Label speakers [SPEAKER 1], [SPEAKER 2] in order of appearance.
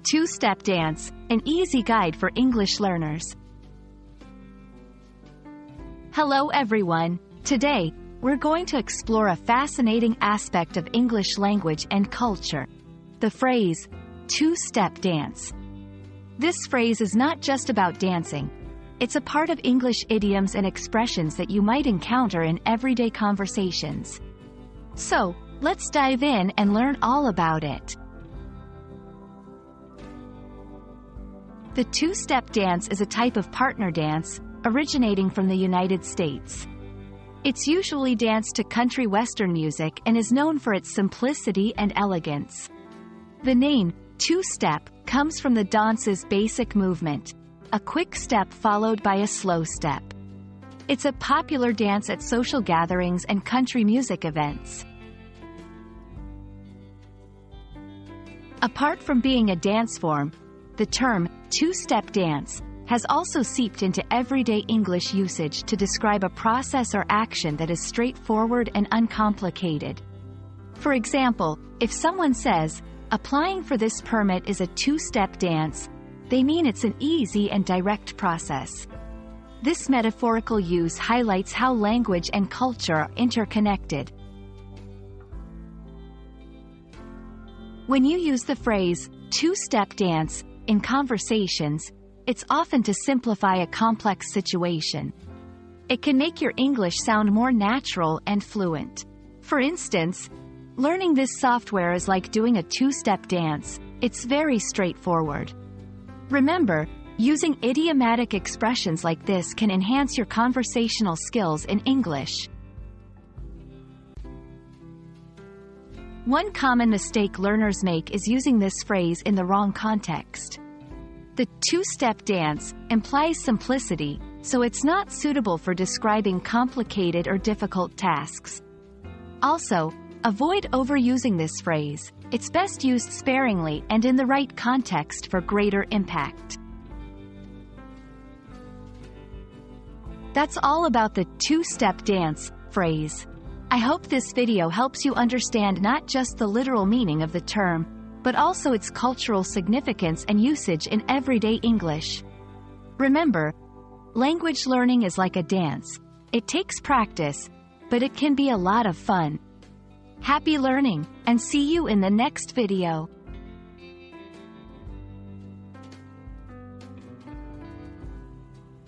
[SPEAKER 1] Two-step dance, an easy guide for English learners. Hello everyone. Today, we're going to explore a fascinating aspect of English language and culture. The phrase, two-step dance. This phrase is not just about dancing. It's a part of English idioms and expressions that you might encounter in everyday conversations. So, let's dive in and learn all about it. The two-step dance is a type of partner dance, originating from the United States. It's usually danced to country western music and is known for its simplicity and elegance. The name, two-step, comes from the dance's basic movement, a quick step followed by a slow step. It's a popular dance at social gatherings and country music events. Apart from being a dance form, the term, two-step dance, has also seeped into everyday English usage to describe a process or action that is straightforward and uncomplicated. For example, if someone says, "Applying for this permit is a two-step dance," they mean it's an easy and direct process. This metaphorical use highlights how language and culture are interconnected. When you use the phrase, two-step dance, in conversations, it's often to simplify a complex situation. It can make your English sound more natural and fluent. For instance, learning this software is like doing a two-step dance. It's very straightforward. Remember, using idiomatic expressions like this can enhance your conversational skills in English. One common mistake learners make is using this phrase in the wrong context. The two-step dance implies simplicity, so it's not suitable for describing complicated or difficult tasks. Also, avoid overusing this phrase. It's best used sparingly and in the right context for greater impact. That's all about the two-step dance phrase. I hope this video helps you understand not just the literal meaning of the term, but also its cultural significance and usage in everyday English. Remember, language learning is like a dance. It takes practice, but it can be a lot of fun. Happy learning, and see you in the next video.